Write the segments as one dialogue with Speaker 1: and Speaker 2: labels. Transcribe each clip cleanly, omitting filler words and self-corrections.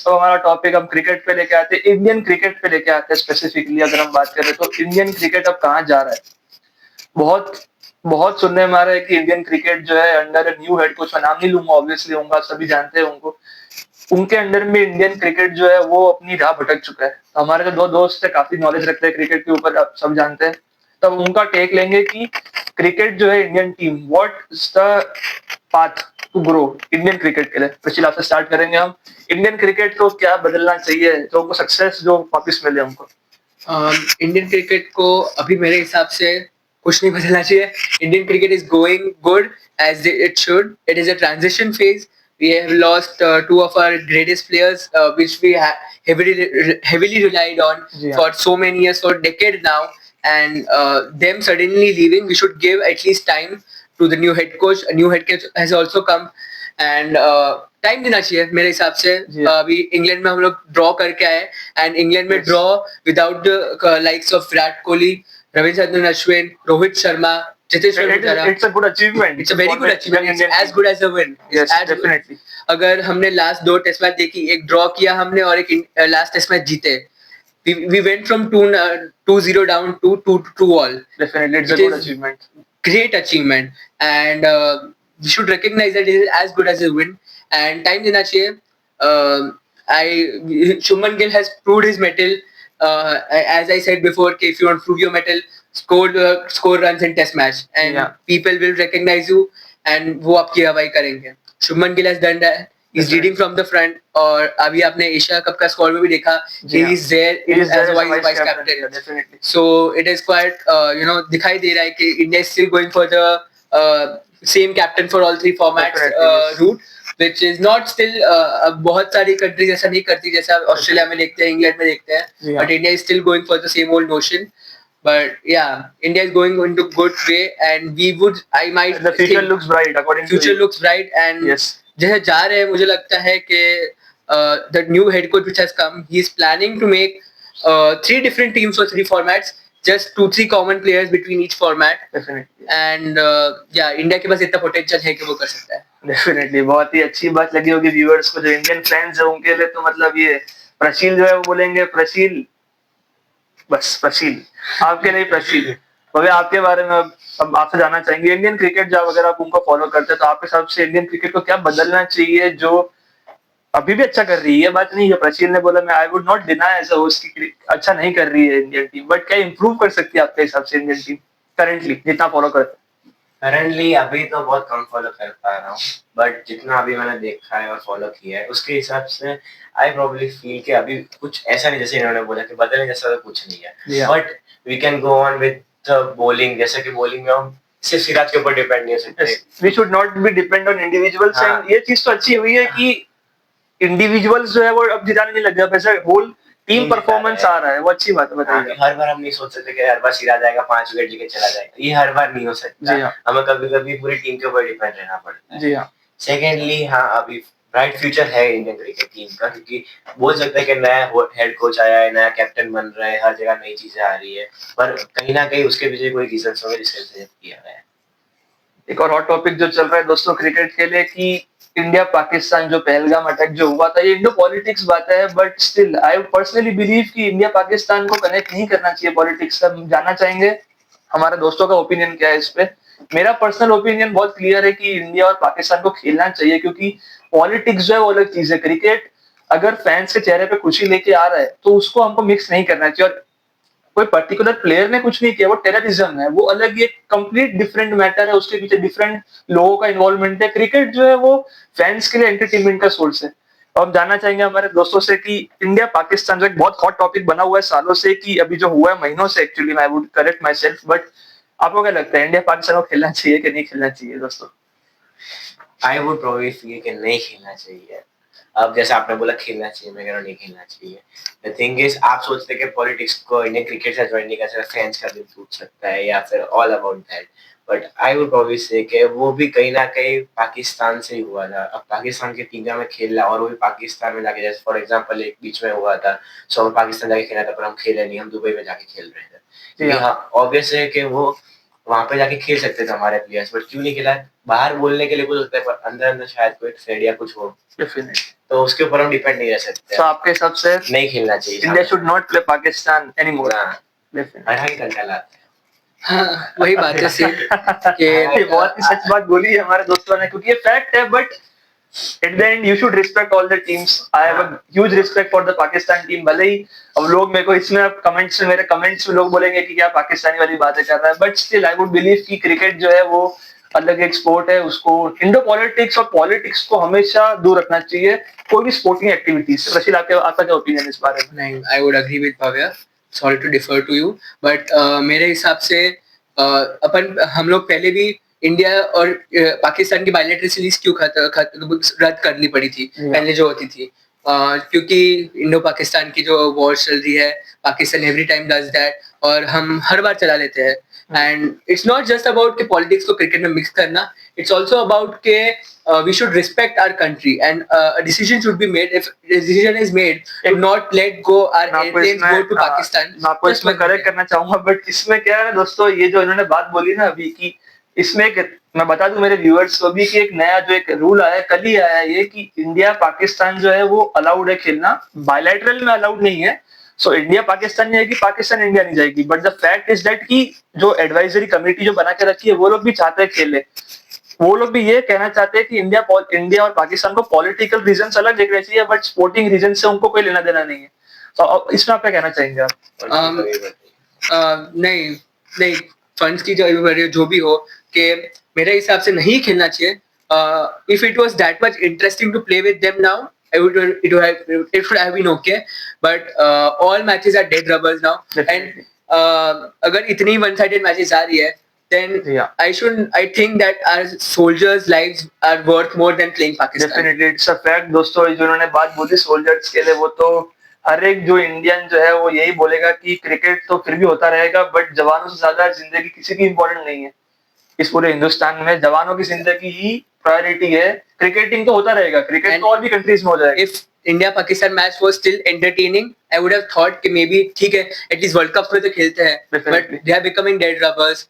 Speaker 1: अब हमारा टॉपिक हम क्रिकेट पे लेके आते हैं, इंडियन क्रिकेट पे लेके आते हैं स्पेसिफिकली अगर हम बात करें तो इंडियन क्रिकेट अब कहाँ जा रहा है। बहुत बहुत सुनने में आ रहा है कि इंडियन क्रिकेट जो है अंडर न्यू हेड कोच, मैं नाम नहीं लूंगा ऑब्वियसली, उनका सभी जानते हैं उनको, उनके अंडर में इंडियन क्रिकेट जो है वो अपनी राह भटक चुका है। तो हमारे जो दो दोस्त है काफी नॉलेज रखते हैं क्रिकेट के ऊपर, आप सब जानते हैं, तब उनका टेक लेंगे कि क्रिकेट जो है Indian team, what is the path to grow Indian cricket के लिए। पिछले आपसे स्टार्ट करेंगे हम, इंडियन क्रिकेट को क्या बदलना चाहिए जो उनको सक्सेस जो वापस मिले हमको।
Speaker 2: इंडियन क्रिकेट को अभी मेरे हिसाब से कुछ नहीं बदलना चाहिए. Indian cricket is going good as it should. It is a transition phase. We have lost two of our greatest players, which we heavily relied on for so many years, for decades now, and them suddenly leaving, we should give at least time to the new head coach. A new head coach has also come, and time देना चाहिए मेरे हिसाब से. अभी England में हम लोग draw करके आए, एंड इंग्लैंड में draw without the likes of Virat Kohli, Ravichandran Ashwin, Rohit Sharma, Cheteshwar Pujara.
Speaker 1: It's a good achievement.
Speaker 2: It's a very good achievement. It's as good as a win.
Speaker 1: Yes, definitely.
Speaker 2: अगर हमने लास्ट 2 टेस्ट मैच देखी, एक ड्रॉ किया हमने और एक लास्ट टेस्ट मैच जीते. We went from 2-0 down to 2 all.
Speaker 1: Definitely, it's a good achievement.
Speaker 2: Great achievement, and we should recognize that it is as good as a win. And time देना चाहिए. Shubman Gill has proved his mettle. As I said before, if you want to prove your mettle, score runs in test match, and people will recognize you, and वो आपकी हवाई करेंगे. Shubman Gill has done that. He's leading from the front. और अभी आपने Asia cup का score में भी देखा, he is there as a vice captain.
Speaker 1: Definitely.
Speaker 2: So it is quite दिखाई दे रहा है कि India is still going for the same captain for all 3 formats route, which is not still बहुत सारी कंट्रीज ऐसा नहीं करती जैसा ऑस्ट्रेलिया में देखते हैं, इंग्लैंड में देखते हैं, but India is still going for the same old notion. But yeah, India is going into good way, and
Speaker 1: the future looks bright according to
Speaker 2: future looks bright, and जैसे जा रहे हैं मुझे लगता है कि the new head coach which has come, he is planning to make 3 different teams for 3 formats, just 2-3 common players between each format.
Speaker 1: Definitely.
Speaker 2: And India के पास इतना potential है कि वो कर सकता है.
Speaker 1: Definitely, बहुत ही अच्छी बात लगी होगी व्यूअर्स को जो इंडियन फैंस है उनके लिए, तो मतलब ये प्रशील जो है वो बोलेंगे प्रशील, बस प्रशील आपके लिए प्रशील. तो आपके बारे में अब आपसे जानना चाहेंगे, इंडियन क्रिकेट जब अगर आप उनको फॉलो करते हैं तो आपके हिसाब से इंडियन क्रिकेट को क्या बदलना चाहिए जो अभी भी अच्छा कर रही है. बात नहीं है, प्रशील ने बोला, मैं I would not deny as a host की अच्छा नहीं कर रही है इंडियन टीम, बट क्या इंप्रूव कर सकती है आपके हिसाब से इंडियन टीम करंटली जितना फॉलो करते हैं?
Speaker 3: करंटली अभी तो बहुत कम फॉलो कर पा रहा हूँ, बट जितना अभी मैंने देखा है और फॉलो किया है उसके हिसाब से आई प्रोबेबली फील कि अभी कुछ ऐसा नहीं, जैसे इन्होंने बोला कि बदलने जैसा तो कुछ नहीं है, but we can go on with the bowling. जैसे कि बॉलिंग में हम सिर्फ सिराज के ऊपर डिपेंड नहीं हो सकते.
Speaker 1: We should not be depend on individuals. ये चीज तो अच्छी हुई है कि इंडिविजुअल्स जो है वो अब जिताने नहीं लग गया, वैसे होल टीम परफॉर्मेंस आ रहा है, वो अच्छी बात है. बताइए,
Speaker 3: हर बार हम नहीं सोच सकते कि हर बार सिराज आएगा 5 विकेट लेके चला जाएगा, ये हर बार नहीं हो सकता. हमें कभी कभी पूरी टीम के ऊपर डिपेंड रहना पड़ता है.
Speaker 1: जी हाँ.
Speaker 3: सेकेंडली, हाँ, अभी ब्राइट फ्यूचर है इंडियन क्रिकेट टीम का, क्योंकि बोल सकते हैं कि नया हेड कोच आया है, नया कैप्टन बन रहा है, हर जगह नई चीजें आ रही है, पर कहीं ना कहीं उसके पीछे कोई रीजन होंगे जिसके वजह से किया है.
Speaker 1: एक और हॉट टॉपिक जो चल रहा है दोस्तों क्रिकेट के लिए कि इंडिया पाकिस्तान जो पहलगाम अटैक जो हुआ था, ये इंडो पॉलिटिक्स बात है, but still I personally believe कि इंडिया पाकिस्तान को कनेक्ट नहीं करना चाहिए पॉलिटिक्स का. जानना चाहेंगे हमारे दोस्तों का ओपिनियन क्या है इस पे. मेरा पर्सनल ओपिनियन बहुत क्लियर है कि इंडिया और पाकिस्तान को खेलना चाहिए, क्योंकि पॉलिटिक्स जो है वो अलग चीज है. क्रिकेट अगर फैंस के चेहरे पे खुशी लेके आ रहा है तो उसको हमको मिक्स नहीं करना चाहिए. और कोई पर्टिकुलर प्लेयर ने कुछ नहीं किया, वो टेररिज्म है, वो अलग, ये कंप्लीट डिफरेंट मैटर है, उसके पीछे डिफरेंट लोगों का इन्वॉल्वमेंट है. क्रिकेट जो है वो फैंस के लिए एंटरटेनमेंट का सोर्स है. और हम जानना चाहेंगे हमारे दोस्तों से कि इंडिया पाकिस्तान जो एक बहुत हॉट टॉपिक बना हुआ है सालों से, कि अभी जो हुआ है महीनों से, actually I would correct my self, but आपको क्या लगता है इंडिया पाकिस्तान को खेलना चाहिए कि नहीं खेलना चाहिए दोस्तों?
Speaker 3: आई वुड प्रोबेबली फील कि नहीं खेलना चाहिए. अब जैसे आपने बोला खेलना चाहिए, मैं कह रहा हूँ नहीं खेलना चाहिए. द थिंग इज, आप सोचते हैं कि पॉलिटिक्स को इंडियन क्रिकेट से ज्वाइन नहीं कर सकता, फैंस का दिल टूट सकता है या फिर all about that, but I would probably से कि वो भी कहीं ना कहीं पाकिस्तान से ही हुआ था. अब पाकिस्तान के टीम में खेल रहा और वो भी पाकिस्तान में जाके, जैसे फॉर एग्जांपल एक बीच में हुआ था, सो हम पाकिस्तान जाके खेला था पर हम खेले नहीं, हम दुबई में जाके खेल रहे थे. हाँ, ऑब्वियस है कि वो वहां पे जाके खेल सकते थे हमारे प्लेयर्स, बट क्यों नहीं खेला? बाहर बोलने के लिए कुछ होता है, पर अंदर अंदर शायद कोई थ्रेड या कुछ हो.
Speaker 1: डेफिनेटली.
Speaker 3: तो उसके ऊपर हम डिपेंड नहीं रह सकते।
Speaker 1: तो आपके हिसाब से
Speaker 3: नहीं खेलना चाहिए।
Speaker 1: India should not play Pakistan anymore.
Speaker 2: हाँ, वही बात है सेम कि
Speaker 1: ये बहुत ही सच बात बोली है हमारे दोस्तों ने, क्योंकि ये फैक्ट है। But at the end you should respect all the teams. I have a huge respect for the Pakistan team. भले ही अब लोग मेरे को इसमें अब कमेंट्स में, मेरे कमेंट्स में लोग बोलेंगे कि क्या पाकिस्तानी वाली बातें कर रहा है, but still I would believe कि क्रिकेट जो है वो अलग एक स्पोर्ट है। उसको इंडो पॉलिटिक्स और पॉलिटिक्स को हमेशा दूर रखना चाहिए कोई भी स्पोर्टिंग एक्टिविटीज। रशील, आपका क्या ओपिनियन इस बारे में?
Speaker 2: नहीं, I would agree with Bhavya, sorry to differ to you, but मेरे हिसाब से हम लोग पहले भी इंडिया और पाकिस्तान की बायलैटरल सीरीज क्यों रद्द करनी पड़ी थी पहले जो होती थी, क्योंकि इंडो पाकिस्तान की जो वॉर चल रही है, Pakistan every time does that और हम हर बार चला लेते हैं। And it's not just about के पॉलिटिक्स को क्रिकेट में मिक्स करना, इट्स ऑल्सो अबाउट के we should respect our country and a decision should be made. If a decision is made to not let go our airplanes go to Pakistan,
Speaker 1: मैं आपको इसमें correct करना चाहूंगा, but इसमें क्या है दोस्तों, ये जो इन्होंने बात बोली ना अभी की, इसमें मैं बता दूं मेरे व्यूअर्स को भी कि एक नया जो एक रूल आया कल ही आया है ये कि इंडिया पाकिस्तान जो है वो अलाउड है खेलना, बायलैटरल में अलाउड नहीं है। सो इंडिया पाकिस्तान नहीं जाएगी, पाकिस्तान इंडिया नहीं जाएगी, but the fact is that कि जो एडवाइजरी कमेटी जो बना के रखी है वो लोग भी चाहते हैं खेले। वो लोग भी ये कहना चाहते हैं कि इंडिया और पाकिस्तान को पॉलिटिकल रीजन अलग देखना चाहिए, बट स्पोर्टिंग रीजन से उनको कोई लेना देना नहीं है। तो इसमें आप क्या कहना चाहेंगे आप?
Speaker 2: नहीं नहीं, फंड्स की जो भी हो कि मेरे हिसाब से नहीं खेलना चाहिए। If it was that much interesting to play with them now, it should have been okay, but all matches are dead rubbers now. And अगर इतनी वन साइडेड मैचेस आ रही है, then I think that our soldiers' lives are worth more than playing Pakistan.
Speaker 1: Definitely, it's a fact दोस्तों। जो उन्होंने बात बोली soldiers के लिए, वो तो हर एक जो इंडियन जो है वो यही बोलेगा कि क्रिकेट तो फिर भी होता रहेगा, बट जवानों से ज्यादा जिंदगी किसी की इंपॉर्टेंट नहीं है। इस पूरे हिंदुस्तान में जवानों की जिंदगी ही प्रायोरिटी है। क्रिकेटिंग तो होता रहेगा, क्रिकेट तो और भी कंट्रीज में हो जाएगा।
Speaker 2: If India Pakistan match was still entertaining, I would have thought कि maybe ठीक है, at least World Cup में तो खेलते हैं, but they are becoming dead rubbers.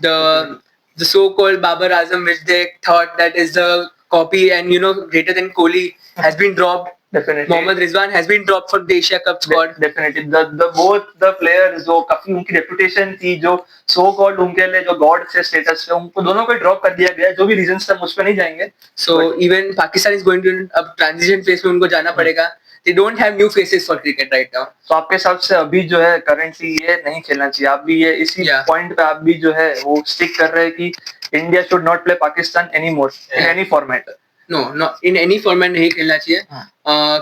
Speaker 2: The so-called Babar Azam, which they thought that is the copy and greater than Kohli, has been dropped.
Speaker 1: Definitely.
Speaker 2: Mohammad Rizwan has been dropped from the Asia Cup squad.
Speaker 1: Definitely. Both the players जो काफी उनकी reputation थी, जो so called उनके लिए जो God से status पे, उनको दोनों को ड्रॉप कर दिया गया। जो भी रीजंस थे हम उस पर नहीं जाएंगे।
Speaker 2: So even Pakistan is going to अब ट्रांजिशन फेज में उनको जाना पड़ेगा। They don't have new faces for cricket right now.
Speaker 1: तो आपके हिसाब से अभी जो है करंटली ये नहीं खेलना चाहिए, आप भी ये इसी पॉइंट पे आप भी जो है वो स्टिक कर रहे हैं कि India should not play Pakistan anymore in any format?
Speaker 2: No, in any format नहीं खेलना चाहिए।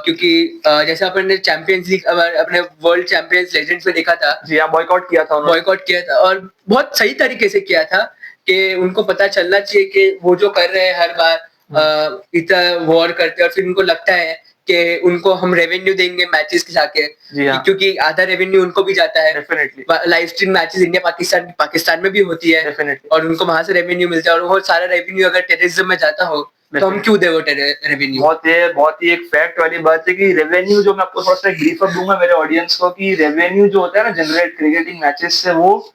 Speaker 2: क्योंकि जैसे अपन ने चैंपियंस लीग अपने वर्ल्ड चैंपियंस लेजेंड्स में देखा था।
Speaker 1: जी हाँ, बॉयकॉट किया था
Speaker 2: और बहुत सही तरीके से किया था कि उनको पता चलना चाहिए कि वो जो कर रहे हैं हर बार इतना वॉर करते हैं और फिर उनको लगता है कि उनको हम रेवेन्यू देंगे मैचेस के जाके, क्योंकि आधा रेवेन्यू उनको भी जाता है। Live stream matches India Pakistan में भी होती है और उनको वहां से रेवेन्यू मिलता है, और वो सारा रेवेन्यू अगर टेररिज्म में जाता हो तो हम क्यों दे वो रेवेन्यू?
Speaker 1: बहुत ही एक फैक्ट वाली बात है कि रेवेन्यू जो, मैं आपको थोड़ा सा ब्रीफ अप दूंगा मेरे ऑडियंस को, कि रेवेन्यू जो होता है ना जनरेट क्रिकेटिंग मैचेस से, वो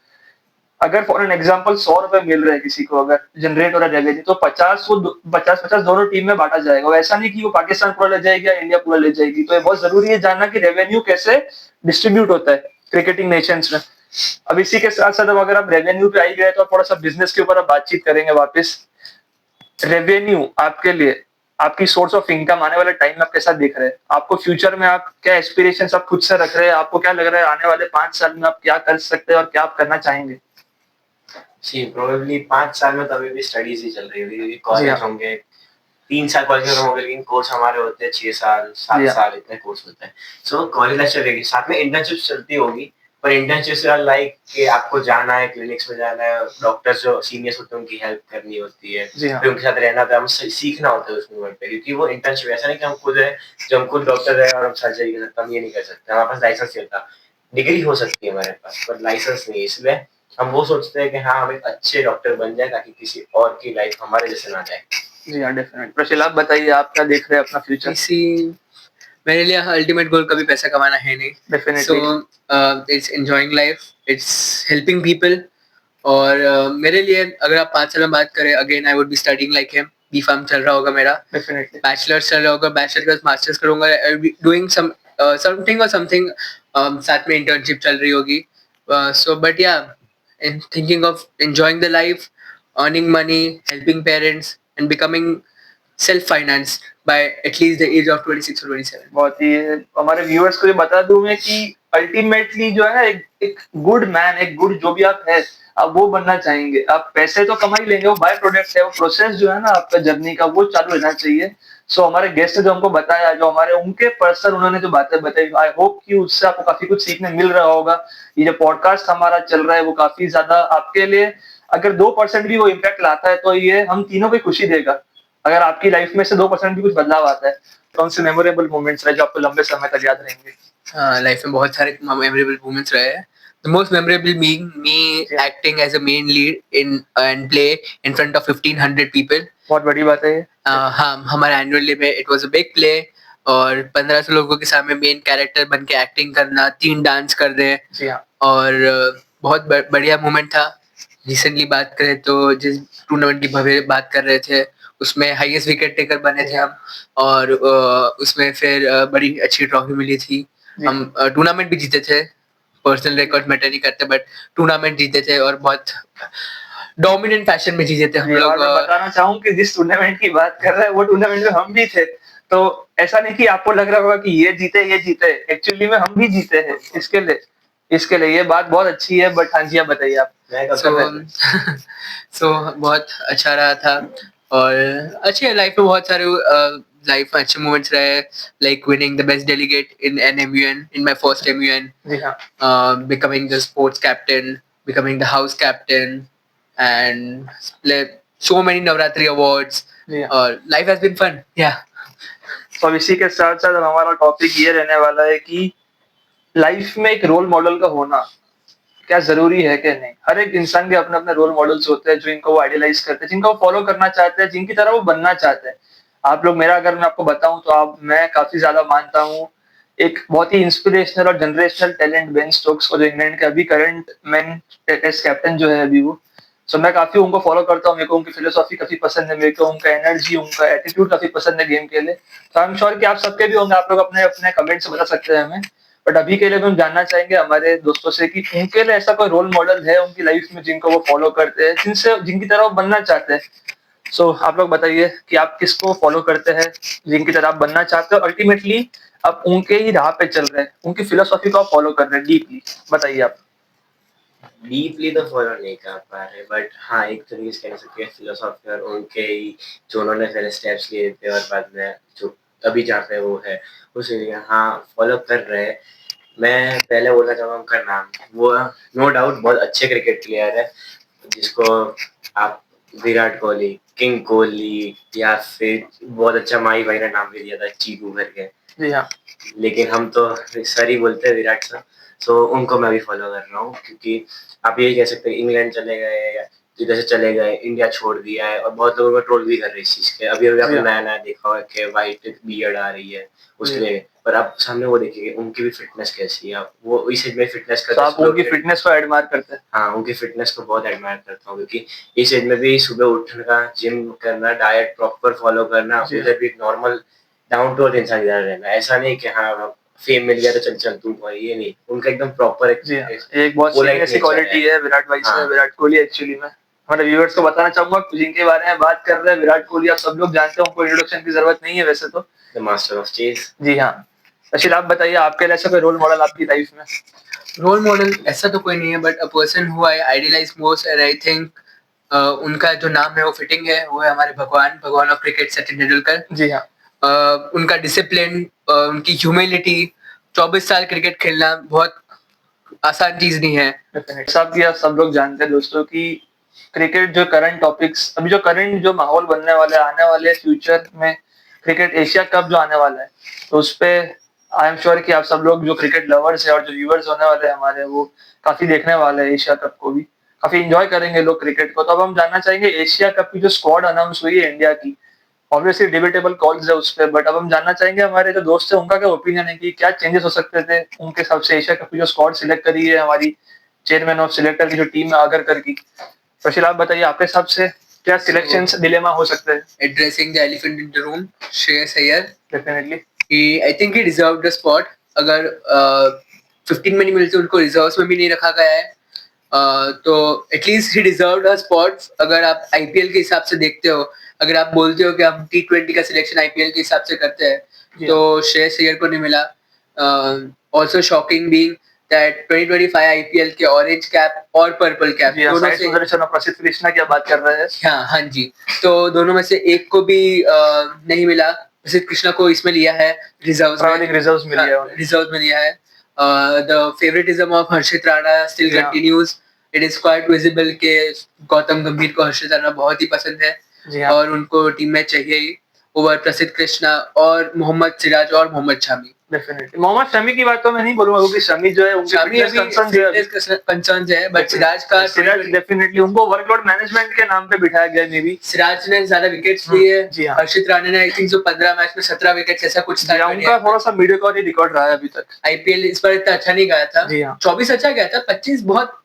Speaker 1: अगर फॉर एन एग्जांपल 100 रुपए मिल रहे हैं किसी को, अगर जनरेट हो रहा है रेवेन्यू, तो 50 दोनों टीम में बांटा जाएगा। ऐसा नहीं कि वो पाकिस्तान पूरा ले जाएगी या इंडिया पूरा ले जाएगी। तो ये बहुत जरूरी है जानना कि रेवेन्यू कैसे डिस्ट्रीब्यूट होता है क्रिकेटिंग नेशंस में। अब इसी के साथ साथ अगर आप रेवेन्यू पे आई गए तो थोड़ा सा बिजनेस के ऊपर आप बातचीत करेंगे वापस। रेवेन्यू आपके लिए आपकी सोर्स ऑफ इनकम आने वाले टाइम में आप कैसा देख रहे हैं? आपको फ्यूचर में आप क्या एस्पिरेशंस आप खुद से रख रहे हैं? आपको क्या लग रहा है आने वाले 5 साल में आप क्या कर सकते हैं और क्या आप करना चाहेंगे?
Speaker 3: जी, प्रोबेबली 5 साल में तो अभी भी स्टडीज ही चल रही होगी, कॉलेज होंगे, 3 साल कॉलेज में होंगे, लेकिन कोर्स हमारे होते हैं 6 साल 7 साल इतने कोर्स होते हैं। सो कॉलेज लाइफ चलेगी, साथ में इंटर्नशिप चलती होगी, पर इंटर्नशिप से लाइक कि आपको जाना है, क्लिनिक्स में जाना है, डॉक्टर्स जो सीनियर्स होते हैं उनकी हेल्प करनी होती है, फिर उनके साथ रहना होता है, हम सीखना होता है उस मोमेंट पे, क्योंकि वो इंटर्नशिप ऐसा नहीं कि हम खुद है, जब हम खुद डॉक्टर है और हम सर्जरी कर सकते, हम ये नहीं कर सकते। हमारे पास लाइसेंस चलता, डिग्री हो सकती है हमारे पास, पर लाइसेंस नहीं। इसलिए हम वो सोचते हैं कि हाँ, हम एक अच्छे डॉक्टर बन जाए ताकि किसी और की लाइफ हमारे जैसे ना जाए।
Speaker 1: जी हाँ, डेफिनेटली। प्रशिल, आप बताइए, आप क्या देख रहे हैं अपना फ्यूचर?
Speaker 2: मेरे लिए अल्टीमेट गोल कभी पैसा कमाना है नहीं।
Speaker 1: Definitely.
Speaker 2: So it's enjoying life, it's helping people. और मेरे लिए अगर आप 5 साल में बात करें, again I would be studying like him, B.Pharm चल रहा होगा मेरा,
Speaker 1: डेफिनेटली।
Speaker 2: बैचलर्स चल रहा होगा, बैचलर के बाद मास्टर्स करूंगा, डूइंग समथिंग और समथिंग, साथ में इंटर्नशिप चल रही होगी. So but yeah, in thinking of enjoying the life, earning money, helping parents and becoming self financed by at least the age of 26 or 27.
Speaker 1: बहुत ही हमारे व्यूअर्स को ये बता दूं मैं कि अल्टीमेटली जो है ना, एक गुड मैन, एक गुड जो भी आप है, आप वो बनना चाहेंगे. आप पैसे तो कमा ही लेंगे, वो बाय प्रोडक्ट है. वो प्रोसेस जो है ना आपका जर्नी का, वो चालू रहना चाहिए. सो हमारे गेस्ट ने जो हमको बताया, जो हमारे उनके पर्सन उन्होंने जो बातें बताई, आई होप कि उससे आपको काफी कुछ सीखने मिल रहा होगा. ये जो पॉडकास्ट हमारा चल रहा है वो काफी ज्यादा आपके लिए, अगर 2% भी वो इम्पैक्ट लाता है तो ये हम तीनों को खुशी देगा. अगर आपकी लाइफ में से 2% भी कुछ बदलाव आता है, कौन से मेमोरेबल मोमेंट्स रहे जो आपको लंबे समय तक याद रहेंगे?
Speaker 2: लाइफ में बहुत सारे मेमोरेबल मोमेंट्स रहे हैं. The most memorable being me acting as a main lead in and play in front of 1,500 people.
Speaker 1: बहुत बड़ी बात है ये.
Speaker 2: हाँ, हमारे एनुअल डे में it was a big play, और 1500 लोगों के सामने मेन कैरेक्टर बन के एक्टिंग करना, 3 डांस कर रहे हैं.
Speaker 1: जी हाँ.
Speaker 2: और बहुत बढ़िया मोमेंट था. रिसेंटली बात करें तो जिस टूर्नामेंट की भव्य बात कर रहे थे, उसमें हाईएस्ट विकेट टेकर बने थे हम, और उसमें फिर बड़ी अच्छी ट्रॉफी मिली थी. हम टूर्नामेंट भी जीते थे. पर्सनल रिकॉर्ड मैटर नहीं करते, बट टूर्नामेंट जीते थे और बहुत डोमिनेंट फैशन में जीते थे हम
Speaker 1: और
Speaker 2: लोग.
Speaker 1: मैं बताना चाहूँ कि जिस टूर्नामेंट की बात कर रहे हैं वो टूर्नामेंट में हम भी थे. तो ऐसा नहीं कि आपको लग रहा होगा कि ये जीते, एक्चुअली में हम भी जीते हैं. इसके लिए ये बात बहुत अच्छी है. बट हाँ जी, आप बताइए. आप
Speaker 2: सो बहुत अच्छा रहा था. और अच्छे लाइफ में बहुत सारे लाइफ में अच्छे मोमेंट्स रहे, like winning the best delegate in an MUN, in my first MUN,
Speaker 1: जी हाँ.
Speaker 2: becoming the sports captain, becoming the house captain, and so many Navratri awards. और life has been fun. Yeah.
Speaker 1: तो अब इसी के साथ साथ हमारा टॉपिक ये रहने वाला है कि लाइफ में एक रोल मॉडल का होना क्या जरूरी है कि नहीं. हर एक इंसान के अपने अपने रोल मॉडल्स होते हैं जो इनको वो आइडियलाइज करते हैं, जिनको वो फॉलो करना चाहते हैं, जिनकी तरह वो बनना चाहते हैं. आप लोग, मेरा अगर मैं आपको बताऊं तो मैं काफी ज्यादा मानता हूँ एक बहुत ही इंस्पिरेशनल और जनरेशनल टैलेंट बेन स्टोक्स को, जो इंग्लैंड के अभी करंट मैन टेस्ट कैप्टन जो है अभी वो. सो मैं काफी उनको फॉलो करता हूँ. मेरे को उनकी फिलोसॉफी काफी पसंद है, मेरे को उनका एनर्जी, उनका एटीट्यूड काफी पसंद है गेम के लिए. तो आई एम श्योर कि आप सबके भी होंगे. आप लोग अपने अपने कमेंट से बता सकते हैं हमें. बट अभी के लिए हम जानना चाहेंगे हमारे दोस्तों से कि उनके लिए ऐसा कोई रोल मॉडल है उनकी लाइफ में जिनको वो फॉलो करते हैं, जिनकी तरह वो बनना चाहते हैं. सो आप लोग बताइए कि आप किसको फॉलो करते हैं, जिनकी तरह आप बनना चाहते हो. अल्टीमेटली आप उनके ही राह पे चल रहे हैं, उनकी फिलोसॉफी को आप फॉलो कर रहे हैं डीपली. बताइए आप.
Speaker 3: डीपली तो फॉलो नहीं कर पा रहे, बट हाँ एक तरीके से कह सकते हैं फिलोसॉफी और उनके ही जो उन्होंने पहले स्टेप्स लिए थे और बाद में जो अभी जहाँ पे वो है उस एरिया, हाँ फॉलो कर रहे हैं. मैं पहले बोलना चाहूँगा उनका नाम, वो नो डाउट बहुत अच्छे क्रिकेट प्लेयर है, जिसको आप विराट कोहली, किंग कोहली, या फिर बहुत अच्छा माही भाई ने नाम भी दिया था चीकू करके.
Speaker 1: जी हाँ.
Speaker 3: लेकिन हम तो सर ही बोलते हैं विराट सर. सो उनको मैं भी फॉलो कर रहा हूँ, क्योंकि आप यही कह सकते हैं इंग्लैंड चले गए या जिधर से चले गए, इंडिया छोड़ दिया है, और बहुत लोगों को ट्रोल भी कर रहे हैं इस चीज के. अभी अभी आपने नया नया देखा होगा कि व्हाइट बियर्ड आ रही है उसके लिए, पर आप सामने वो देखिए उनकी भी फिटनेस कैसी है. वो इस एज में फिटनेस
Speaker 1: तो आप उनकी फिटनेस को एडमायर करते हैं?
Speaker 3: हाँ, उनकी फिटनेस को बहुत एडमायर करता हूँ, क्योंकि इस एज में भी सुबह उठना, जिम करना, डाइट प्रॉपर फॉलो करना, उधर भी नॉर्मल डाउन टू अर्थ इंसान इधर रहना. ऐसा नहीं कि हाँ फेम मिल गया तो चल चल तू, ये नहीं. उनका एकदम प्रॉपर
Speaker 1: एक बहुत सीरियस क्वालिटी है विराट भाई से, विराट कोहली. एक्चुअली में हमारे व्यूअर्स को बताना चाहूंगा जिनके बारे में बात कर रहे हैं, विराट कोहली आप सब लोग जानते हो, उनको इंट्रोडक्शन की जरूरत नहीं है वैसे तो.
Speaker 3: The master of chess.
Speaker 1: जी हाँ. अशिल आप बताइए, आपके लिए ऐसा कोई रोल मॉडल आपकी लाइफ में?
Speaker 2: रोल मॉडल ऐसा तो कोई नहीं है, but a person who I idealise most and I think उनका जो नाम है वो फिटिंग है, वो है हमारे भगवान ऑफ क्रिकेट सचिन तेंदुलकर.
Speaker 1: जी हाँ.
Speaker 2: उनका डिसिप्लिन, उनकी ह्यूमिलिटी, 24 साल क्रिकेट खेलना बहुत आसान चीज नहीं है.
Speaker 1: आप सब लोग जानते हैं दोस्तों कि क्रिकेट जो करंट टॉपिक्स, अभी जो करंट जो माहौल बनने वाला है आने वाले फ्यूचर में, क्रिकेट एशिया कप जो आने वाला है, तो उस पे आई एम श्योर कि आप सब लोग जो क्रिकेट लवर्स है और जो व्यूअर्स होने वाले हैं हमारे, वो काफी देखने वाले हैं एशिया कप को भी, काफी एंजॉय करेंगे लोग क्रिकेट को. तो अब हम जानना चाहेंगे एशिया कप की जो स्क्वाड अनाउंस हुई है इंडिया की, ऑब्वियसली डिबेटेबल कॉल्स है उस पर, बट अब हम जानना चाहेंगे हमारे जो दोस्त है उनका क्या ओपिनियन है कि क्या चेंजेस हो सकते थे उनके हिसाब से एशिया कप की जो स्क्वाड सिलेक्ट करी है हमारी चेयरमैन ऑफ सिलेक्टर की जो टीम है आगरकर की. प्रशील आप बताइए, आपके हिसाब से क्या सिलेक्शंस डिलेमा हो सकते हैं?
Speaker 2: Addressing the elephant in the room, Shreyas Iyer.
Speaker 1: Definitely
Speaker 2: I think he deserved the spot. अगर 15 में नहीं मिलते उनको रिजर्व्स में भी नहीं रखा गया है, तो at least he deserved a spot. अगर आप आईपीएल के हिसाब से देखते हो, अगर आप बोलते हो कि हम T20 का सिलेक्शन आईपीएल के हिसाब से करते हैं, तो श्रेयस अय्यर को नहीं मिला. Also shocking being that 2025 IPL के ऑरेंज कैप और पर्पल कैप दोनों से,
Speaker 1: सुदर्शन और प्रसिद्ध कृष्णा की बात कर रहे हैं.
Speaker 2: हाँ जी, तो दोनों में से एक को भी नहीं मिला. प्रसिद्ध कृष्णा को इसमें लिया है रिजर्व्स में लिया है. The favouritism of Harshit Rana still continues. It is quite visible के गौतम गंभीर को हर्षित राणा बहुत ही पसंद है और उनको टीम में चाहिए ही ओवर प्रसिद्ध कृष्णा और मोहम्मद सिराज और मोहम्मद शमी.
Speaker 1: डेफिनेटली मोहम्मद शमी की बात तो मैं नहीं बोलूंगा क्योंकि शमी जो है उनके
Speaker 2: कंसर्न है, बट सिराज
Speaker 1: डेफिनेटली उनको वर्कलोड मैनेजमेंट के नाम पे बिठाया गया. मे बी
Speaker 2: सिराज ने ज्यादा विकेट्स लिए, हर्षित राणा ने आई थिंक जो 15 मैच में 17 विकेट्स ऐसा कुछ था.
Speaker 1: उनका थोड़ा सा मीडियोकर रिकॉर्ड रहा है अभी तक.
Speaker 2: आईपीएल इस बार इतना अच्छा नहीं गया था. 24 अच्छा गया था, 25 बहुत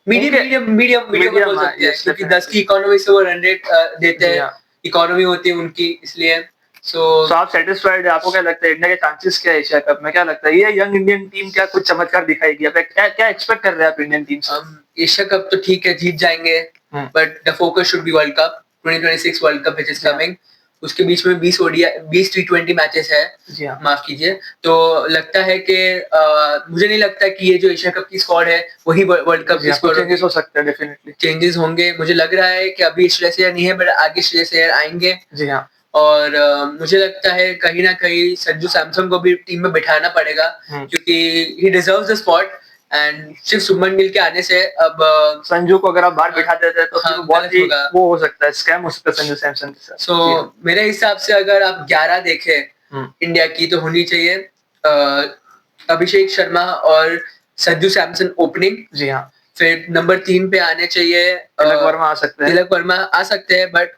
Speaker 2: मीडियम बोल सकते हैं क्योंकि 10 की इकोनॉमी से वो रन रेट देते हैं, इकोनॉमी होती है उनकी, इसलिए. सो
Speaker 1: आप सेटिस्फाइड है? आपको क्या लगता है इंडिया के चांसेस क्या है एशिया कप में? क्या लगता है ये यंग इंडियन टीम क्या कुछ चमत्कार दिखाएगी? आप क्या एक्सपेक्ट कर रहे हैं आप इंडियन टीम से?
Speaker 2: एशिया कप तो ठीक है, जीत जाएंगे, but the focus should be world cup. 2026 world cup which is coming. उसके बीच में 20 T20 मैचेस है, माफ कीजिए. तो लगता है कि मुझे नहीं लगता कि ये जो एशिया कप की स्क्वाड है वही वर्ल्ड कप की स्क्वाड.
Speaker 1: चेंजेस हो सकते हैं, डेफिनेटली
Speaker 2: चेंजेस होंगे. मुझे लग रहा है कि अभी श्रेयस अय्यर नहीं है, बट आगे श्रेयस अय्यर आएंगे.
Speaker 1: जी हाँ.
Speaker 2: और मुझे लगता है कहीं ना कहीं संजू सैमसन को भी टीम में बिठाना पड़ेगा क्योंकि ही डिजर्व्स द स्पॉट. एंड सिर्फ शुभमन गिल के आने से अब
Speaker 1: संजू को अगर आप बाहर बिठा देते हैं तो बहुत ही वो हो सकता है, स्कैम हो सकता है संजू सैमसन के साथ.
Speaker 2: सो मेरे हिसाब से अगर आप 11 देखें इंडिया की तो होनी चाहिए अभिषेक शर्मा और संजू सैमसन ओपनिंग.
Speaker 1: जी हाँ.
Speaker 2: फिर नंबर 3 पे आने चाहिए
Speaker 1: तिलक वर्मा आ सकते हैं.
Speaker 2: बट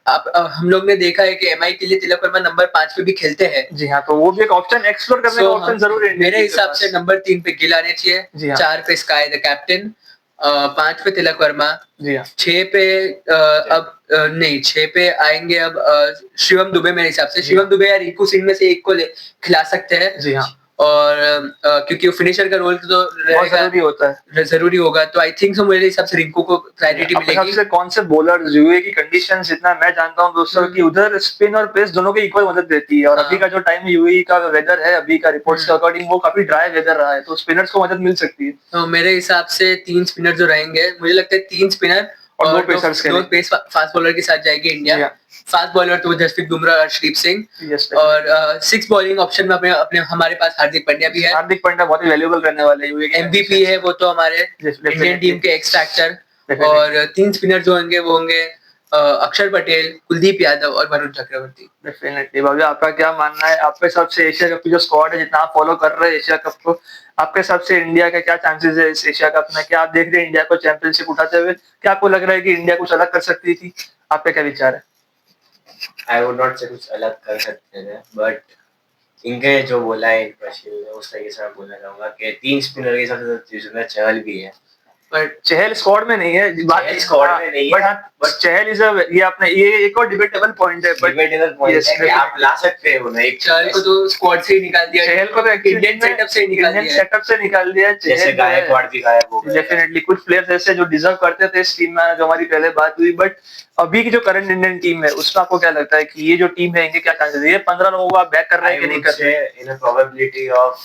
Speaker 2: हम लोग ने देखा है कि एमआई के लिए तिलक वर्मा नंबर 5 पे भी खेलते हैं.
Speaker 1: जी हाँ, तो वो भी एक ऑप्शन एक्सप्लोर करने का ऑप्शन जरूर है.
Speaker 2: मेरे हिसाब से नंबर 3 पे गिल आने चाहिए, 4 पे स्काई द कैप्टन, 5 पे तिलक वर्मा.
Speaker 1: जी हाँ.
Speaker 2: 6 पे अब नहीं 6 पे आएंगे अब शिवम दुबे. मेरे हिसाब से शिवम दुबे या रिंकू सिंह में से एक को खिला सकते हैं.
Speaker 1: जी हाँ.
Speaker 2: और क्योंकि वो फिनिशर का रोल तो जरूरी होगा, तो आई थिंक सो मेरे हिसाब से रिंकू को प्रायोरिटी मिलेगी.
Speaker 1: सबसे कौन से बॉलर यूए की कंडीशंस जितना मैं जानता हूं दोस्तों कि उधर स्पिन और पेस दोनों के इक्वल मदद देती है. और अभी का जो टाइम यूए का वेदर है, अभी का रिपोर्ट्स के अकॉर्डिंग वो काफी ड्राई वेदर रहा है, तो स्पिनर्स को मदद मिल सकती है.
Speaker 2: तो मेरे हिसाब से 3 स्पिनर जो रहेंगे, मुझे लगता है 3 स्पिनर और 2 पेस फास्ट बॉलर के साथ जाएगी इंडिया. फास्ट बॉलर तो जसप्रीत बुमराह और हरदीप सिंह. और 6 बॉलिंग ऑप्शन में अपने हमारे पास हार्दिक पांड्या भी है.
Speaker 1: हार्दिक पांड्या बहुत ही वैल्यूएबल रहने वाले हैं.
Speaker 2: एमवीपी है वो तो हमारे इंडियन टीम के एक्स फैक्टर. और 3 स्पिनर जो होंगे वो होंगे अक्षर पटेल, कुलदीप यादव और वरुण चक्रवर्ती.
Speaker 1: डेफिनेटली. भव्या, आपका क्या मानना है? आपके हिसाब से एशिया कप की जो स्क्वाड है, जितना आप फॉलो कर रहे हैं एशिया कप को, आपके हिसाब से इंडिया का क्या चांसेस है इस एशिया कप में? क्या आप देख रहे हैं इंडिया को चैंपियनशिप उठाते हुए? क्या आपको लग रहा है कि इंडिया कुछ अलग कर सकती थी? आपका क्या विचार है?
Speaker 3: आई वुड नॉट से कुछ अलग कर सकते थे, बट इनके जो बोला है उस तरीके से मैं बोलना चाहूंगा कि 3 स्पिनर के साथ चहल भी है,
Speaker 1: बट चहल स्क्वाड में नहीं है.
Speaker 3: स्क्वाड में नहीं है,
Speaker 1: बट चहल इज ये आपने ये एक और डिबेटेबल पॉइंट है.
Speaker 3: कि आप ला सकते हैं उन्हें. एक
Speaker 2: चहल को तो स्क्वाड से ही निकाल दिया,
Speaker 1: चहल को तो
Speaker 2: इंडियन सेटअप से निकाल दिया.
Speaker 3: जैसे गायकवाड़ भी गायब हो गए.
Speaker 1: डेफिनेटली कुछ प्लेयर्स ऐसे जो डिजर्व करते थे इस टीम में, जो हमारी पहले बात हुई. बट अभी की जो करंट इंडियन टीम है उसमें आपको क्या लगता है कि ये जो टीम है इनके क्या चांसेस है? ये 15 लोगों को आप बैक कर रहे हैं कि नहीं कर रहे?
Speaker 3: इन अ प्रोबेबिलिटी ऑफ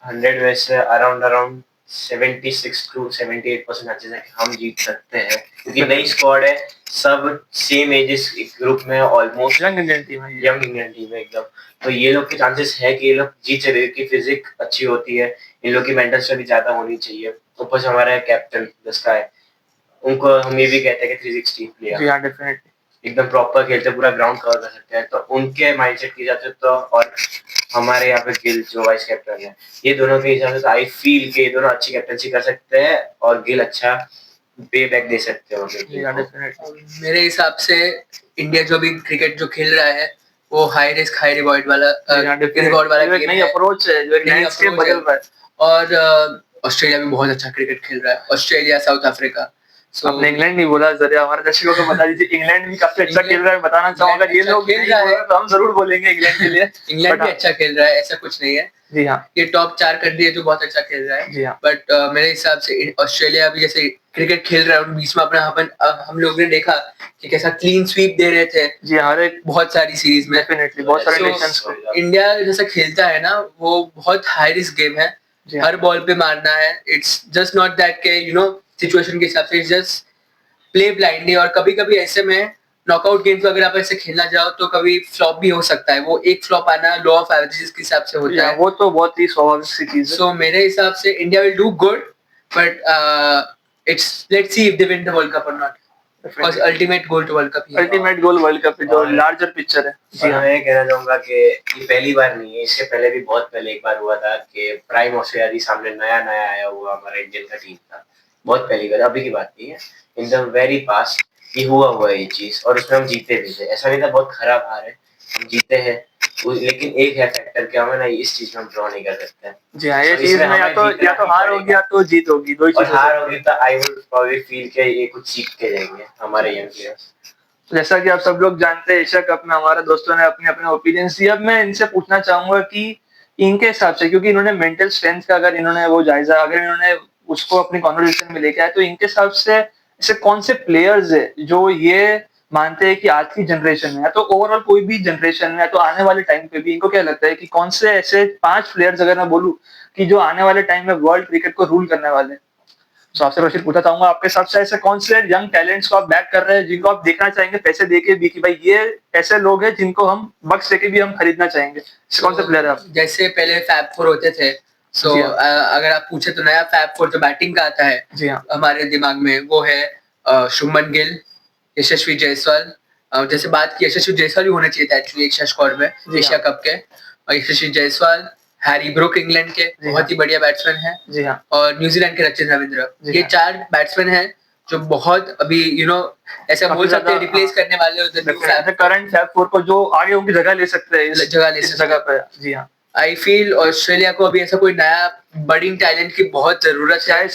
Speaker 3: 100 में से अराउंड 76 to 78% चांसेस है कि हम जीत सकते हैं, क्योंकि नई स्क्वाड है, सब सेम एजेस ग्रुप में, ऑलमोस्ट
Speaker 1: यंग इंडियन टीम है
Speaker 3: एकदम. तो ये लोग के चांसेस है कि ये लोग जीत सकते, की फिजिक अच्छी होती है, इन लोग की मेंटल स्ट्रेंथ ज्यादा होनी चाहिए. ऊपर से हमारा कैप्टन जिसका है, उनको हम ये भी कहते हैं कि 360 प्लेयर.
Speaker 1: जी हाँ, डेफिनेटली
Speaker 3: एकदम प्रॉपर खेलते, पूरा ग्राउंड कवर कर सकते हैं. तो उनके माइंडसेट की जाते तो, और हमारे यहाँ पे गिल जो वाइस कैप्टन है, ये दोनों के हिसाब से आई फील कि ये दोनों अच्छी कैप्टनसी कर सकते हैं और गिल अच्छा पे बैक दे सकते हैं.
Speaker 2: मेरे हिसाब से इंडिया जो भी क्रिकेट जो खेल रहा है वो हाई रिस्क हाई रिवॉर्ड वाला
Speaker 1: नई अप्रोच है, जो एक लैंडस्केप बदल रहा है.
Speaker 2: और ऑस्ट्रेलिया भी बहुत अच्छा क्रिकेट खेल रहा है. ऑस्ट्रेलिया, साउथ अफ्रीका, So
Speaker 1: आपने इंग्लैंड नहीं बोला, जरा हमारे दर्शकों को बता दीजिए इंग्लैंड भी काफी अच्छा खेल रहा है, बताना चाहूंगा। ये
Speaker 2: अच्छा
Speaker 1: लोग
Speaker 2: खेल
Speaker 1: नहीं
Speaker 2: रहा
Speaker 1: बोल
Speaker 2: है।
Speaker 1: रहे तो हम जरूर बोलेंगे इंग्लैंड के लिए।
Speaker 2: इंग्लैंड
Speaker 1: But
Speaker 2: भी अच्छा खेल रहा है, ऐसा कुछ नहीं है।
Speaker 1: जी हाँ,
Speaker 2: ये टॉप 4 कंट्री है जो बहुत अच्छा खेल रहा है।
Speaker 1: जी हाँ,
Speaker 2: बट मेरे हिसाब से ऑस्ट्रेलिया अभी जैसे क्रिकेट खेल रहा है, उन बीच में अपना हम लोग ने देखा कि कैसा क्लीन स्वीप दे रहे थे
Speaker 1: जी हाँ, हर एक
Speaker 2: बहुत सारी सीरीज में।
Speaker 1: डेफिनेटली बहुत सारे
Speaker 2: So,
Speaker 1: नेशंस को।
Speaker 2: इंडिया जैसा खेलता है ना, वो बहुत हाई रिस्क गेम है।
Speaker 1: जी हाँ।
Speaker 2: हर बॉल पे मारना है। इट्स जस्ट नॉट दैट के सिचुएशन के हिसाब से जस्ट प्ले ब्लाइंडली। और कभी कभी ऐसे में नॉकआउट गेम्स अगर आप ऐसे खेलना चाहो तो कभी फ्लॉप भी हो सकता है। वो एक फ्लॉप आना लॉ ऑफ एवरेजेस के हिसाब से होता है।
Speaker 1: वो तो बहुत ही स्वाभाविक सी चीज है।
Speaker 2: सो मेरे हिसाब से India will do good, but it's let's see if they win the world cup और not, because ultimate goal to world cup ही है।
Speaker 1: अल्टीमेट गोल वर्ल्ड कप जो
Speaker 3: और-
Speaker 1: लार्जर पिक्चर है। जी
Speaker 3: और
Speaker 1: हाँ,
Speaker 3: मैं ये कहना चाहूंगा कि ये पहली बार नहीं है, इससे पहले भी बहुत पहले एक बार हुआ था कि प्राइम ऑस्ट्रेलिया सामने नया नया आया हुआ हमारा इंडियन का टीम था। बहुत पहली बार, अभी की बात नहीं है, इन द वेरी पास्ट ये हुआ है ये चीज, और उसमें हम जीते भी थे। ऐसा नहीं था बहुत खराब हार है, हम जीते हैं। लेकिन एक है फैक्टर कि हमें ना इस चीज में हम ड्रॉ नहीं कर सकते हैं।
Speaker 1: जी हाँ, ये
Speaker 3: So,
Speaker 1: चीज
Speaker 3: इसमें
Speaker 1: में या
Speaker 3: हमें
Speaker 1: तो
Speaker 3: जीतना ही
Speaker 1: हार होगी या तो जीत होगी, दो ही
Speaker 3: और
Speaker 1: चीज हो
Speaker 3: हार
Speaker 1: सकती
Speaker 3: होगी तो आई वुड प्रोबब्ली फील के ये कुछ सीख के जाएंगे हमारे यंग प्लेयर्स।
Speaker 1: है। जैसा कि आप सब लोग जानते हैं, एशिया कप में हमारे दोस्तों ने अपने अपने ओपिनियंस दिए। अब मैं इनसे पूछना चाहूंगा कि इनके हिसाब से, क्योंकि इन्होंने मेंटल स्ट्रेंथ का अगर इन्होंने वो जायजा अगर इन्होंने उसको अपनी कॉन्वर्सेशन में लेके आए, तो इनके हिसाब से ऐसे कौन से प्लेयर्स है जो ये मानते हैं कि आज की जनरेशन में या तो ओवरऑल कोई भी जनरेशन में या तो आने वाले टाइम पे भी, इनको क्या लगता है कि कौन से ऐसे 5 प्लेयर्स अगर मैं बोलूं कि जो आने वाले टाइम में वर्ल्ड क्रिकेट को रूल करने वाले हैं। तो आपसे रशीद पूछना चाहूंगा, आपके हिसाब से ऐसे कौन से यंग टैलेंट्स को आप बैक कर रहे हैं जिनको आप देखना चाहेंगे पैसे देके भी कि भाई ये ऐसे लोग हैं जिनको हम बक्स देके भी हम खरीदना चाहेंगे, ऐसे कौन से प्लेयर है आप?
Speaker 2: जैसे पहले फैब 4 होते थे, सो
Speaker 1: जी हाँ।
Speaker 2: अगर आप पूछे तो नया फैब 4 जो बैटिंग का आता है
Speaker 1: जी हाँ,
Speaker 2: हमारे दिमाग में, वो है शुभमन गिल, यशस्वी जायसवाल। जैसे बात की, यशस्वी जायसवाल भी होना चाहिए था एक्चुअली एशिया स्क्वाड में
Speaker 1: जी
Speaker 2: एशिया
Speaker 1: हाँ।
Speaker 2: कप के। और यशस्वी जायसवाल, हैरी ब्रूक इंग्लैंड के बहुत ही बढ़िया बैट्समैन हैं,
Speaker 1: जी हाँ,
Speaker 2: और न्यूजीलैंड के रचिन रविंद्र।
Speaker 1: जी
Speaker 2: ये
Speaker 1: हाँ।
Speaker 2: 4 बैट्समैन हैं जो बहुत अभी ऐसा
Speaker 1: काफी
Speaker 2: बोल सकते हैं
Speaker 1: ज्यादा,
Speaker 2: रिप्लेस करने वाले उधर new fab
Speaker 1: current fab four को जो आगे उनकी जगह ले सकते हैं,
Speaker 2: जगह ले
Speaker 1: इस
Speaker 2: सकते
Speaker 1: जगह पे। जी हाँ,
Speaker 2: आई फील ऑस्ट्रेलिया को अभी ऐसा कोई नया बडिंग टैलेंट की बहुत जरूरत है।
Speaker 1: शायद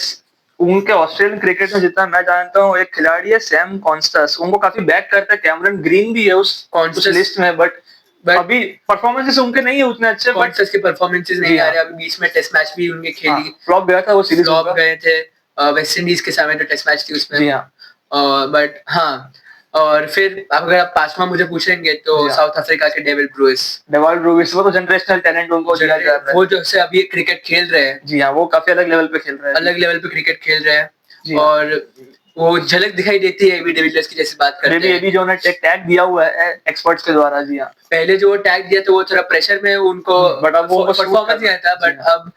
Speaker 1: उनके ऑस्ट्रेलियन क्रिकेट में जितना मैं जानता हूँ एक खिलाड़ी है सैम कॉन्स्टस, उनको काफी बैक करता है। कैमरन ग्रीन भी है उस
Speaker 2: Constas-
Speaker 1: लिस्ट में, बट अभी परफॉर्मेंसेस उनके नहीं है उतने अच्छे। बट
Speaker 2: कॉन्स्टस के परफॉर्मेंसेस नहीं
Speaker 1: जी
Speaker 2: आ
Speaker 1: हाँ।
Speaker 2: रहे। अभी बीच में टेस्ट मैच भी उनके खेली,
Speaker 1: फ्लॉप गया था वो सीरीज,
Speaker 2: फ्लॉप गए थे वेस्ट इंडीज के सामने जो टेस्ट मैच थी उसमें।
Speaker 1: जी हाँ।
Speaker 2: बट हाँ, और फिर अगर आप पांचवा मुझे पूछेंगे तो
Speaker 1: जी हाँ।
Speaker 2: साउथ अफ्रीका के डेविड ब्रूइस,
Speaker 1: डेवाल्ड ब्रूविस, वो तो जनरेशनल टैलेंट उनको दिया जा रहा है।
Speaker 2: वो जो से अभी क्रिकेट खेल रहे हैं,
Speaker 1: जी हाँ, वो काफी अलग लेवल पे खेल रहे हैं।
Speaker 2: अलग लेवल पे क्रिकेट खेल रहे हैं।
Speaker 1: जी हाँ।
Speaker 2: और वो झलक दिखाई देती है एबी डिविलियर्स की, जैसे बात करते
Speaker 1: ये
Speaker 2: हैं।
Speaker 1: भी जो उन्हें टैग दिया हुआ है एक्सपर्ट्स के द्वारा। जी हाँ,
Speaker 2: पहले जो वो टैग दिया तो वो थोड़ा प्रेशर में उनको
Speaker 1: बट अब वो
Speaker 2: परफॉर्मेंस नहीं आता, बट अब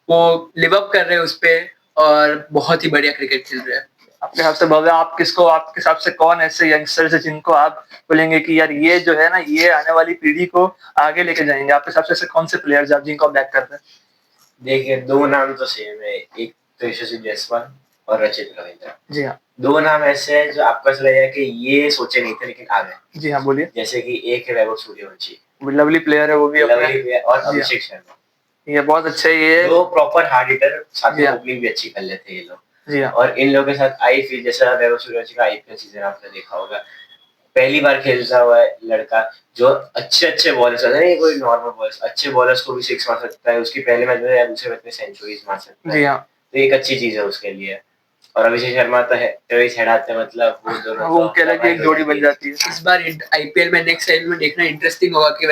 Speaker 2: वो लिव अप कर रहे हैं उस पे और बहुत ही बढ़िया क्रिकेट खेल रहे हैं।
Speaker 1: आपके हिसाब से भव्य, आप किसको, आपके हिसाब से कौन ऐसे यंगस्टर्स है जिनको आप बोलेंगे कि यार ये जो है ना, ये आने वाली पीढ़ी को आगे लेके जाएंगे? आपके हिसाब से ऐसे कौन से प्लेयर्स आप जिनको आप बैक करते हैं?
Speaker 3: देखिए, 2 नाम तो सेम है, एक तो यशस्वी जायसवाल और रचित रविंद्र।
Speaker 1: जी हाँ,
Speaker 3: 2 नाम ऐसे हैं जो आपको ऐसा लगेगा कि ये सोचे नहीं थे लेकिन आ गए।
Speaker 1: जी हाँ, बोलिए।
Speaker 3: जैसे कि एक है वैभव सूर्यवंशी,
Speaker 1: लवली प्लेयर है वो भी अपने।
Speaker 3: लवली प्लेयर, और
Speaker 1: जी हाँ।
Speaker 3: अभिषेक शर्मा।
Speaker 1: ये बहुत अच्छे है ये।
Speaker 3: 2 प्रॉपर हार्ड हिटर, साथ
Speaker 1: जी
Speaker 3: में
Speaker 1: हाँ।
Speaker 3: ओपनिंग भी अच्छी कर लेते हैं ये लोग।
Speaker 1: जी हाँ,
Speaker 3: और इन लोगों के साथ आई फील, जैसा वैभव सूर्यवंशी का आईपीएल सीजन आपने देखा होगा, पहली बार खेलता हुआ है लड़का जो अच्छे बॉलर्स होते हैं, कोई नॉर्मल बॉलर्स, अच्छे बॉलर्स को भी 6 मार सकता है। उसकी पहले मैच में या दूसरे मैच में सेंचुरीज मार सकता है।
Speaker 1: जी हाँ,
Speaker 3: तो एक अच्छी चीज है उसके लिए। और अभिषेक शर्मा तो है, तेईस हेड आते हैं, मतलब वो दोनों
Speaker 1: वो उनके अलग एक जोड़ी बन जाती है।
Speaker 2: इस बार आईपीएल में नेक्स्ट टाइम में देखना इंटरेस्टिंग होगा कि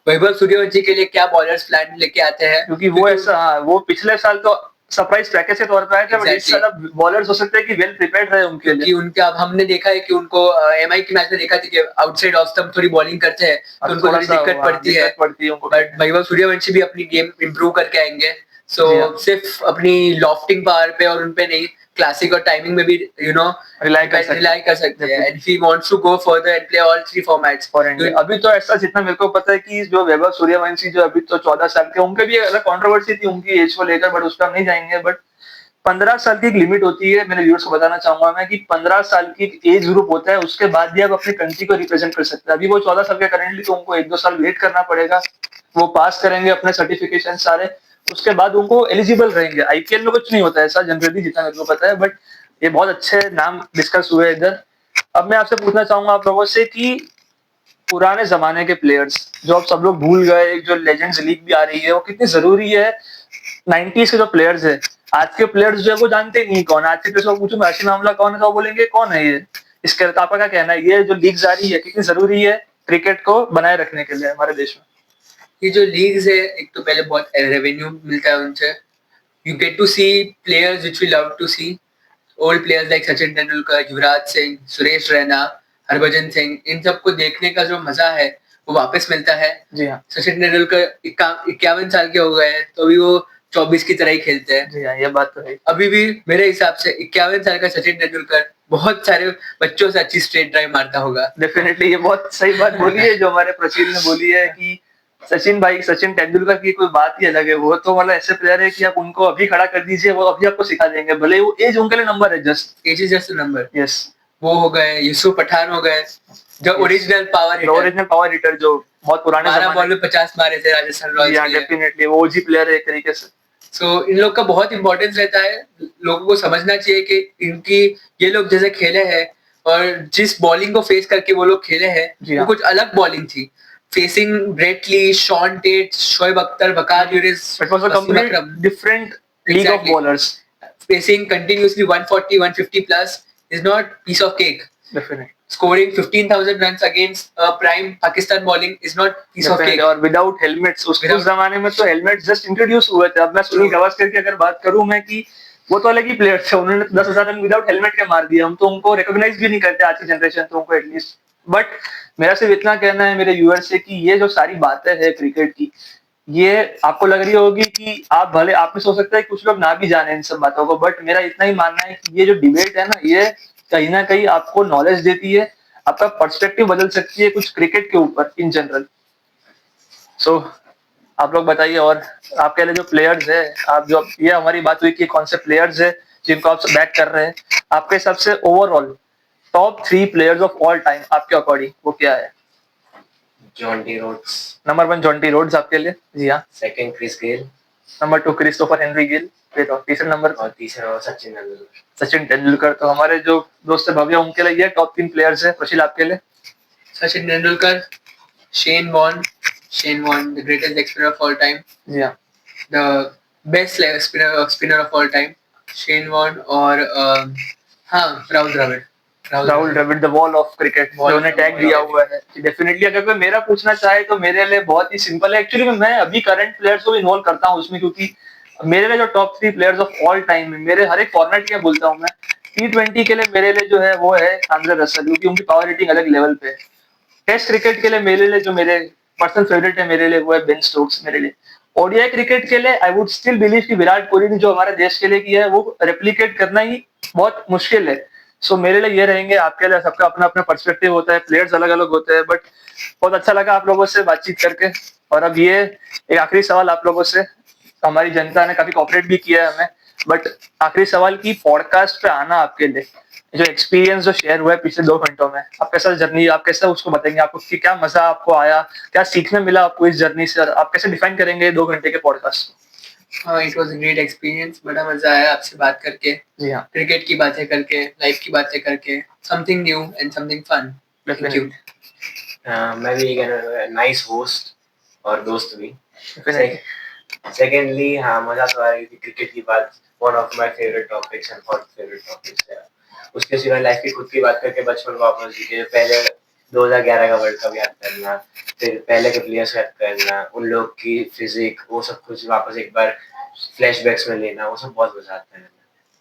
Speaker 2: वैभव सूर्यवंशी के लिए क्या बॉलर्स प्लान लेके आते हैं,
Speaker 1: क्योंकि वो ऐसा, हाँ, वो पिछले साल तो सरप्राइज पैकेज के तौर पर आए थे, बट इस साल बॉलर्स हो सकते हैं कि वेल प्रिपेयर्ड रहे उनके लिए।
Speaker 2: कि उनका अब हमने देखा है कि उनको एमआई के मैच में देखा था कि आउटसाइड ऑफ स्टंप थोड़ी बॉलिंग करते हैं तो उनको थोड़ी दिक्कत पड़ती है
Speaker 1: उनको।
Speaker 2: बट वैभव सूर्यवंशी भी अपनी गेम इंप्रूव करके आएंगे। सो
Speaker 1: जी हाँ।
Speaker 2: सिर्फ अपनी लॉफ्टिंग पावर पे और उनपे नहीं, क्लासिक और टाइमिंग में भी
Speaker 1: रिलाई कर
Speaker 2: सकते हैं। And he wants to go further and play all 3 formats.
Speaker 1: अभी तो ऐसा जितना मेरे को पता है कि जो वैभव सूर्यवंशी जो अभी तो 14 साल के, उनके भी अलग कंट्रोवर्सी थी उनकी एज को लेकर, बट उस पर हम नहीं जाएंगे। बट 15 साल की एक लिमिट होती है, मेरे व्यूअर्स को बताना चाहूंगा मैं कि 15 साल की एक एज ग्रुप होता है, उसके बाद भी आप अपनी कंट्री को रिप्रेजेंट कर सकते हैं। अभी वो 14 साल के करेंटली, तो उनको 1-2 साल वेट करना पड़ेगा। वो पास करेंगे अपने सर्टिफिकेशन सारे, उसके बाद उनको एलिजिबल रहेंगे। आईपीएल में कुछ नहीं होता है ऐसा जनरली, जितना मेरे को पता है। बट ये बहुत अच्छे नाम डिस्कस हुए इधर। अब मैं आपसे पूछना चाहूंगा आप लोगों से कि पुराने जमाने के प्लेयर्स जो अब सब लोग भूल गए, एक जो लेजेंड्स लीग भी आ रही है वो कितनी जरूरी है। 90s के जो प्लेयर्स है, आज के प्लेयर्स जो है वो जानते ही नहीं कौन है। आज के प्लेयर्स को पूछूं मैं हशीम आमला कौन है तो वो बोलेंगे कौन है ये। इसके आपका क्या कहना है, ये जो लीग्स आ रही है कितनी जरूरी है क्रिकेट को बनाए रखने के लिए हमारे देश में?
Speaker 2: ये जो लीग्स है, एक तो पहले बहुत रेवेन्यू मिलता है उनसे। You get to see players which we love to see, old players like Sachin Tendulkar, Yuvraj Singh, Suresh Raina, Harbhajan Singh, इन सबको देखने का जो मजा है वो वापस मिलता है।
Speaker 1: जी हाँ,
Speaker 2: सचिन तेंदुलकर 51 साल के हो गए हैं तो अभी वो 24 की तरह ही खेलते हैं।
Speaker 1: जी हाँ, ये बात तो है।
Speaker 2: अभी भी मेरे हिसाब से 51 साल का सचिन तेंदुलकर बहुत सारे बच्चों से अच्छी स्ट्रेट ड्राइव मारता होगा।
Speaker 1: डेफिनेटली ये बहुत सही बात बोली है जो हमारे प्रचील ने बोली है कि सचिन तेंदुलकर की कोई बात ही अलग है। वो तो मतलब ऐसे प्लेयर है कि आप उनको अभी खड़ा कर दीजिए वो अभी आपको सिखा देंगे, भले वो एज उनके लिए नंबर है, just
Speaker 2: age is just number.
Speaker 1: Yes.
Speaker 2: वो हो गए, यूसुफ पठान हो गए, जो original power hitter,
Speaker 1: original power hitter जो बहुत पुराने
Speaker 2: 12
Speaker 1: जमाने
Speaker 2: बॉल में 50 मारे थे राजस्थान रॉयल्स के लिए।
Speaker 1: डेफिनेटली वो ओजी प्लेयर है एक तरीके से।
Speaker 2: सो इन लोग का बहुत इंपॉर्टेंस रहता है। लोगों को समझना चाहिए कि इनकी, ये लोग जैसे खेले हैं और जिस बॉलिंग को फेस करके वो लोग खेले हैं
Speaker 1: जी
Speaker 2: वो
Speaker 1: हाँ।
Speaker 2: कुछ अलग बॉलिंग थी। Facing Brett Lee, Shaun Tait, Shoaib Akhtar, Waqar Younis,
Speaker 1: it was a
Speaker 2: Wasim
Speaker 1: complete
Speaker 2: Akram,
Speaker 1: different league of
Speaker 2: Exactly.
Speaker 1: Bowlers.
Speaker 2: facing continuously 140, 150 plus is not piece of cake.
Speaker 1: Definitely
Speaker 2: Scoring 15,000 runs against prime Pakistan bowling is not piece of cake.
Speaker 1: और without helmets उस
Speaker 2: Without-
Speaker 1: जमाने में तो helmet just introduce हुए थे। अब मैं सुनील गावस्कर की अगर बात करूं मैं कि वो तो अलग ही प्लेयर थे, उन्होंने 10,000 रन विदाउट हेलमेट के मार दिए। हम तो उनको रिकॉग्नाइज भी नहीं करते आज की जनरेशन तो उनको एटलीस्ट। बट मेरा सिर्फ इतना कहना है मेरे व्यूअर से कि ये जो सारी बातें हैं क्रिकेट की, ये आपको लग रही होगी कि आप भले आप भी सोच सकते हैं कुछ लोग ना भी जाने इन सब बातों को, बट मेरा इतना ही मानना है कि ये जो डिबेट है ना, ये कहीं ना कहीं आपको नॉलेज देती है, आपका पर्सपेक्टिव बदल सकती है कुछ क्रिकेट के ऊपर इन जनरल। सो आप लोग बताइए, और आपके लिए जो प्लेयर्स है, आप जो ये हमारी बात हुई कि कौन से प्लेयर्स है जिनको आप बैक कर रहे हैं, आपके हिसाब से overall top 3 players of all time आपके अकॉर्डिंग वो क्या है?
Speaker 3: Jonty Rhodes,
Speaker 1: number 1 Jonty Rhodes आपके लिए? जी हाँ।
Speaker 3: Second Chris Gayle
Speaker 1: number 2 Christopher Henry Gayle, फिर और तीसरे नंबर
Speaker 3: और तीसरा सचिन तेंदुलकर।
Speaker 1: सचिन तेंदुलकर। तो हमारे जो दोस्त है भव्य उनके लिए ये टॉप 3 प्लेयर्स है। प्रशील आपके लिए?
Speaker 2: Sachin Tendulkar, Shane Warne, the greatest leg spinner of all time,
Speaker 1: जी हाँ,
Speaker 2: the best leg spinner of all time, Shane Warne, और हाँ, Rahul Dravid.
Speaker 1: Rahul Dravid the wall of cricket जो उन्हें टैग दिया हुआ है। डेफिनेटली अगर कोई मेरा पूछना चाहे तो मेरे लिए बहुत ही सिंपल है। एक्चुअली मैं अभी करंट प्लेयर्स को इन्वॉल्व करता हूँ उसमें, क्योंकि मेरे लिए जो top 3 players of all time है, मेरे हर एक फॉर्मेट के बोलता हूँ मैं, T20 के लिए मेरे लिए जो है वो है आंद्रे रसल, क्योंकि उनकी पावर रेटिंग अलग लेवल पे है। टेस्ट क्रिकेट के लिए मेरे लिए जो मेरे पर्सनल फेवरेट है मेरे लिए वो है बेन स्टोक्स मेरे लिए। ओडीआई क्रिकेट के लिए आई वुड स्टिल बिलीव कि विराट कोहली ने जो हमारे देश के लिए किया है वो रेप्लिकेट करना ही बहुत मुश्किल है। सो मेरे लिए ये रहेंगे। आपके लिए सबका अपना अपना पर्सपेक्टिव होता है, प्लेयर्स अलग अलग होते हैं, बट बहुत अच्छा लगा आप लोगों से बातचीत करके। और अब ये एक आखिरी सवाल आप लोगों से, हमारी जनता ने काफी कोऑपरेट भी किया है हमें, बट आखिरी सवाल की पॉडकास्ट पे आना आपके लिए जो एक्सपीरियंस जो शेयर हुआ है पिछले 2 घंटों में, आप कैसा जर्नी, आप कैसा उसको बताएंगे, आपको कि क्या मजा आपको आया, क्या सीखने मिला आपको इस जर्नी से, और आप कैसे डिफाइन करेंगे 2 घंटे के podcast?
Speaker 2: It was a great experience, बड़ा मजा आया आपसे बात करके,
Speaker 1: जी हाँ,
Speaker 2: क्रिकेट की बातें करके, लाइफ की बातें करके, something new and something fun. Thank you.
Speaker 3: मैं भी एक नाइस होस्ट और दोस्त भी।
Speaker 1: डेफिनेटली।
Speaker 3: सेकेंडली हाँ, मजा तो आ रही थी। क्रिकेट की बात one of my favourite topics and hot favourite topics है। उसके सिवा लाइफ की खुद की बात करके बचपन वापस जी के पहले 2011 का वर्ल्ड कप याद करना, फिर पहले के प्लेयर्स याद करना, उन लोग की फिजिक, वो सब कुछ वापस एक बार फ्लैशबैक्स में लेना, वो सब बहुत मजा आता है।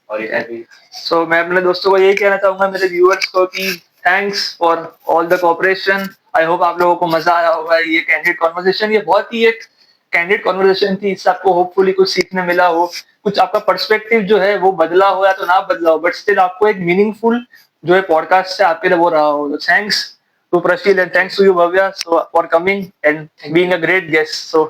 Speaker 3: और इधर भी
Speaker 1: सो मैं अपने दोस्तों को यही कहना चाहूंगा, मेरे व्यूअर्स को, कि thanks for all the cooperation. I hope आप लोगों को मजा आया होगा। ये कैंडिड कॉन्वर्सेशन, ये बहुत ही एक कैंडिड कॉन्वर्सेशन थी। इससे आपको होपफुली कुछ सीखने मिला हो, कुछ आपका पर्सपेक्टिव जो है वो बदला हो या तो ना बदला हो, बट स्टिल आपको एक मीनिंगफुल जो है पॉडकास्ट से आपके लिए वो रहा हो। तो thanks to Prashil and thanks to you Bhavya for coming and being a great guest. So